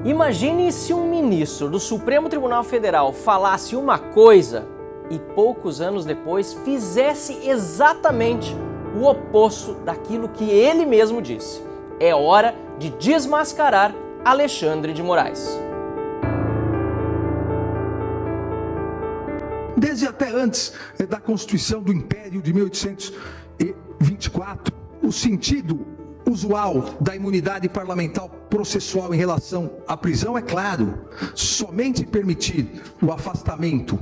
Imagine se um ministro do Supremo Tribunal Federal falasse uma coisa e poucos anos depois fizesse exatamente o oposto daquilo que ele mesmo disse. É hora de desmascarar Alexandre de Moraes. Desde até antes da Constituição do Império de 1824, o sentido usual da imunidade parlamentar processual em relação à prisão é claro: somente permitir o afastamento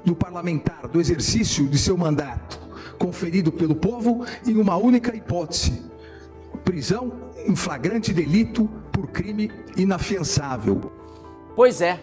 do parlamentar do exercício de seu mandato conferido pelo povo em uma única hipótese: prisão em flagrante delito por crime inafiançável. Pois é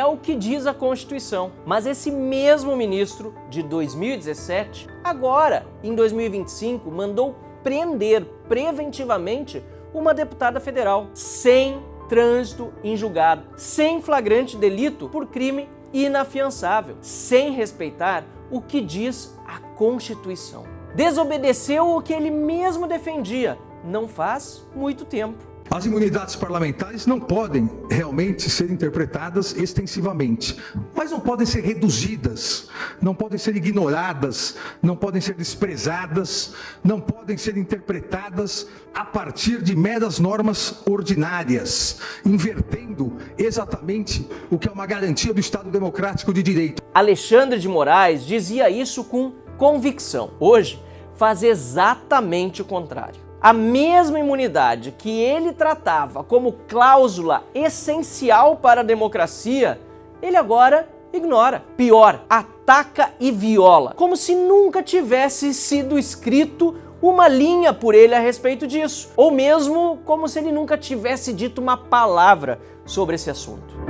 o que diz a Constituição. Mas esse mesmo ministro de 2017, agora, em 2025, mandou prender preventivamente uma deputada federal, sem trânsito em julgado, sem flagrante delito por crime inafiançável, sem respeitar o que diz a Constituição. Desobedeceu o que ele mesmo defendia não faz muito tempo. As imunidades parlamentares não podem realmente ser interpretadas extensivamente, mas não podem ser reduzidas, não podem ser ignoradas, não podem ser desprezadas, não podem ser interpretadas a partir de meras normas ordinárias, invertendo exatamente o que é uma garantia do Estado Democrático de Direito. Alexandre de Moraes dizia isso com convicção. Hoje, faz exatamente o contrário. A mesma imunidade que ele tratava como cláusula essencial para a democracia, ele agora ignora. Pior, ataca e viola, como se nunca tivesse sido escrito uma linha por ele a respeito disso, ou mesmo como se ele nunca tivesse dito uma palavra sobre esse assunto.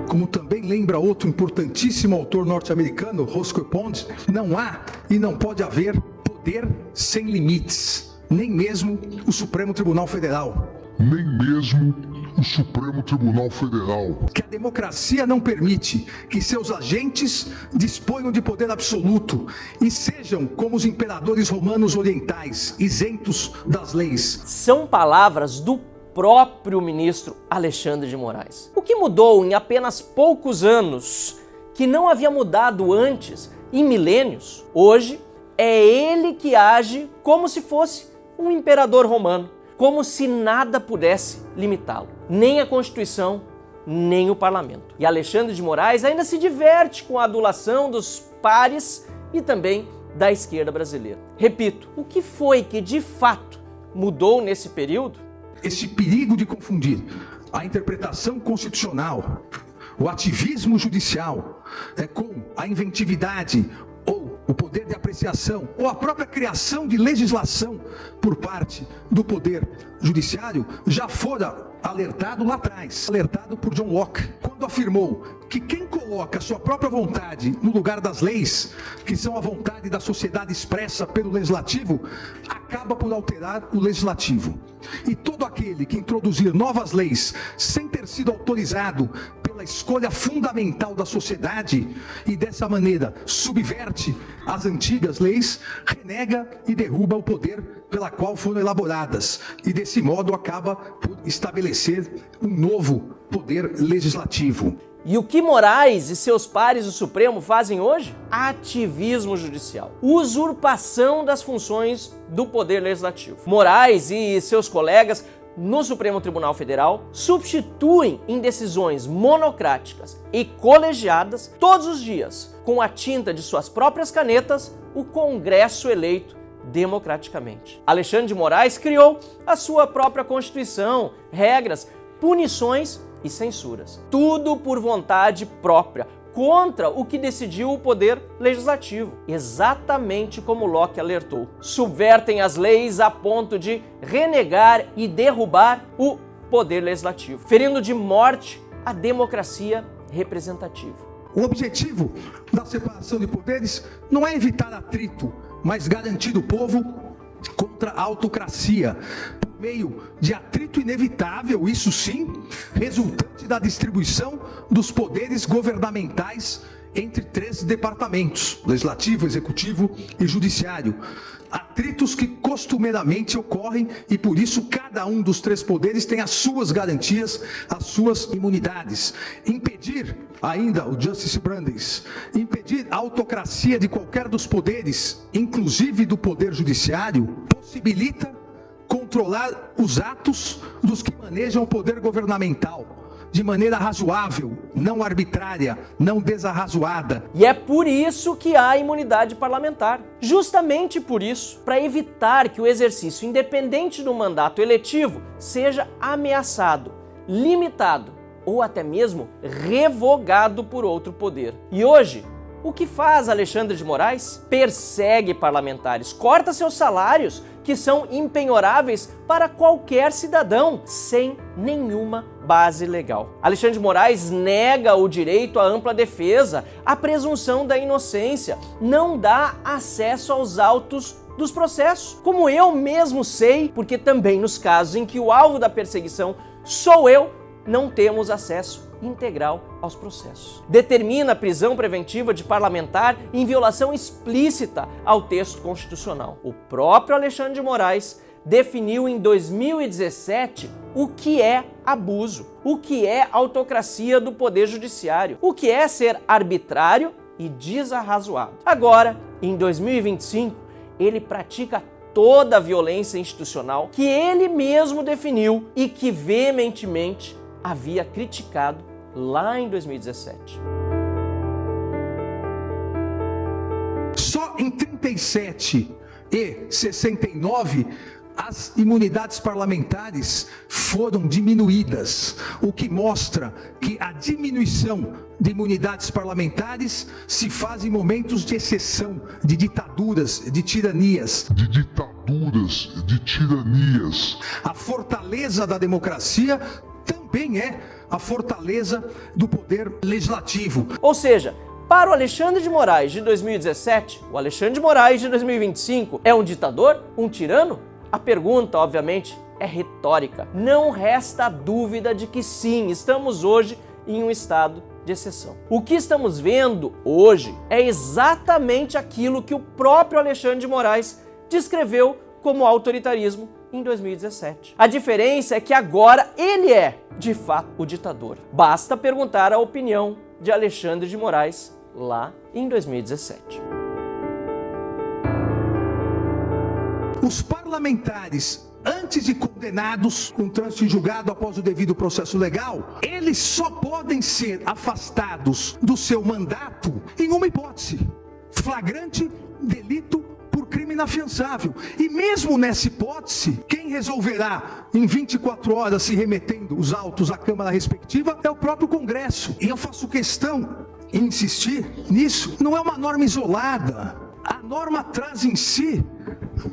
Como também lembra outro importantíssimo autor norte-americano, Roscoe Pond, não há e não pode haver poder sem limites, nem mesmo o Supremo Tribunal Federal. Nem mesmo o Supremo Tribunal Federal. Que a democracia não permite que seus agentes disponham de poder absoluto e sejam como os imperadores romanos orientais, isentos das leis. São palavras do próprio ministro Alexandre de Moraes. O que mudou em apenas poucos anos, que não havia mudado antes em milênios, hoje é ele que age como se fosse um imperador romano, como se nada pudesse limitá-lo, nem a Constituição, nem o parlamento. E Alexandre de Moraes ainda se diverte com a adulação dos pares e também da esquerda brasileira. Repito, o que foi que de fato mudou nesse período? Esse perigo de confundir a interpretação constitucional, o ativismo judicial, com a inventividade ou o poder de apreciação ou a própria criação de legislação por parte do poder judiciário, já fora alertado lá atrás, alertado por John Locke, quando afirmou que quem coloca a sua própria vontade no lugar das leis, que são a vontade da sociedade expressa pelo legislativo, acaba por alterar o legislativo. E todo aquele que introduzir novas leis sem ter sido autorizado pela escolha fundamental da sociedade e dessa maneira subverte as antigas leis, renega e derruba o poder pela qual foram elaboradas e desse modo acaba por estabelecer um novo poder legislativo. E o que Moraes e seus pares do Supremo fazem hoje? Ativismo judicial. Usurpação das funções do Poder Legislativo. Moraes e seus colegas no Supremo Tribunal Federal substituem em decisões monocráticas e colegiadas todos os dias, com a tinta de suas próprias canetas, o Congresso eleito democraticamente. Alexandre de Moraes criou a sua própria Constituição, regras, punições e censuras. Tudo por vontade própria, contra o que decidiu o Poder Legislativo. Exatamente como Locke alertou. Subvertem as leis a ponto de renegar e derrubar o Poder Legislativo, ferindo de morte a democracia representativa. O objetivo da separação de poderes não é evitar atrito, mas garantir o povo contra a autocracia, por meio de atrito inevitável, isso sim, resultante da distribuição dos poderes governamentais entre três departamentos, legislativo, executivo e judiciário, atritos que costumeiramente ocorrem e por isso cada um dos três poderes tem as suas garantias, as suas imunidades. Impedir, ainda o Justice Brandeis, impedir a autocracia de qualquer dos poderes, inclusive do poder judiciário, possibilita controlar os atos dos que manejam o poder governamental de maneira razoável, não arbitrária, não desarrazoada. E é por isso que há imunidade parlamentar. Justamente por isso, para evitar que o exercício independente do mandato eletivo seja ameaçado, limitado ou até mesmo revogado por outro poder. E hoje, o que faz Alexandre de Moraes? Persegue parlamentares, corta seus salários, que são impenhoráveis para qualquer cidadão, sem nenhuma base legal. Alexandre de Moraes nega o direito à ampla defesa, a presunção da inocência, não dá acesso aos autos dos processos. Como eu mesmo sei, porque também nos casos em que o alvo da perseguição sou eu, não temos acesso integral aos processos. Determina a prisão preventiva de parlamentar em violação explícita ao texto constitucional. O próprio Alexandre de Moraes definiu em 2017 o que é abuso, o que é autocracia do Poder Judiciário, o que é ser arbitrário e desarrazoado. Agora, em 2025, ele pratica toda a violência institucional que ele mesmo definiu e que veementemente havia criticado lá em 2017. Só em 37 e 69 as imunidades parlamentares foram diminuídas, o que mostra que a diminuição de imunidades parlamentares se faz em momentos de exceção, de ditaduras, de tiranias. A fortaleza da democracia também é a fortaleza do poder legislativo. Ou seja, para o Alexandre de Moraes de 2017, o Alexandre de Moraes de 2025 é um ditador? Um tirano? A pergunta, obviamente, é retórica. Não resta dúvida de que sim, estamos hoje em um estado de exceção. O que estamos vendo hoje é exatamente aquilo que o próprio Alexandre de Moraes descreveu como autoritarismo em 2017. A diferença é que agora ele é, de fato, o ditador. Basta perguntar a opinião de Alexandre de Moraes lá em 2017. Os parlamentares, antes de condenados com trânsito em julgado após o devido processo legal, eles só podem ser afastados do seu mandato em uma hipótese: flagrante delito por crime inafiançável. E mesmo nessa hipótese, quem resolverá em 24 horas, se remetendo os autos à Câmara respectiva, é o próprio Congresso. E eu faço questão em insistir nisso. Não é uma norma isolada. A norma traz em si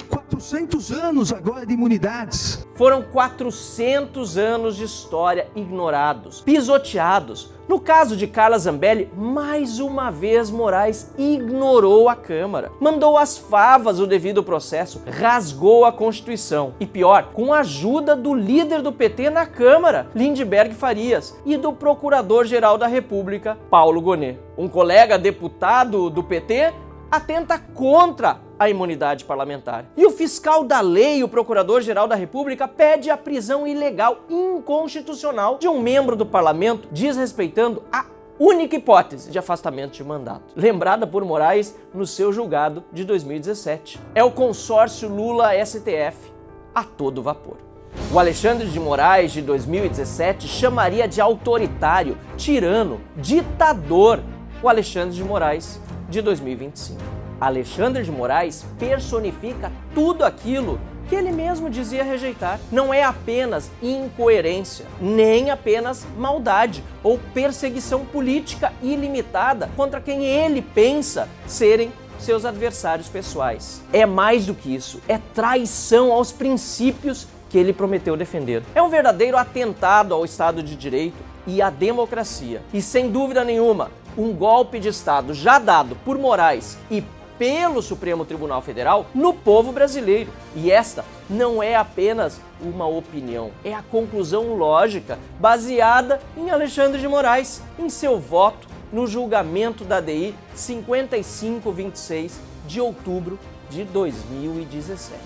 400 anos agora de imunidades. Foram 400 anos de história ignorados, pisoteados. No caso de Carla Zambelli, mais uma vez Moraes ignorou a Câmara, mandou às favas o devido processo, rasgou a Constituição. E pior, com a ajuda do líder do PT na Câmara, Lindbergh Farias, e do Procurador-Geral da República, Paulo Gonet. Um colega deputado do PT atenta contra a imunidade parlamentar. E o fiscal da lei, o Procurador-Geral da República, pede a prisão ilegal, inconstitucional, de um membro do parlamento, desrespeitando a única hipótese de afastamento de mandato, lembrada por Moraes no seu julgado de 2017. É o consórcio Lula-STF a todo vapor. O Alexandre de Moraes de 2017 chamaria de autoritário, tirano, ditador o Alexandre de Moraes de 2025. Alexandre de Moraes personifica tudo aquilo que ele mesmo dizia rejeitar. Não é apenas incoerência, nem apenas maldade ou perseguição política ilimitada contra quem ele pensa serem seus adversários pessoais. É mais do que isso, é traição aos princípios que ele prometeu defender. É um verdadeiro atentado ao Estado de Direito e à democracia. E sem dúvida nenhuma, um golpe de Estado já dado por Moraes e pelo Supremo Tribunal Federal no povo brasileiro. E esta não é apenas uma opinião, é a conclusão lógica baseada em Alexandre de Moraes, em seu voto no julgamento da ADI 5526 de outubro de 2017.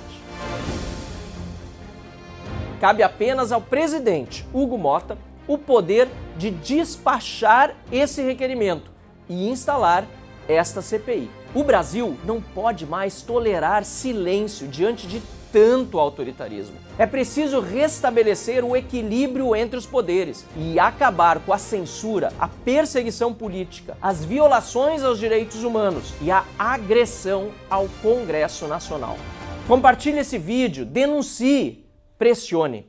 Cabe apenas ao presidente Hugo Motta o poder de despachar esse requerimento e instalar esta CPI. O Brasil não pode mais tolerar silêncio diante de tanto autoritarismo. É preciso restabelecer o equilíbrio entre os poderes e acabar com a censura, a perseguição política, as violações aos direitos humanos e a agressão ao Congresso Nacional. Compartilhe esse vídeo, denuncie, pressione.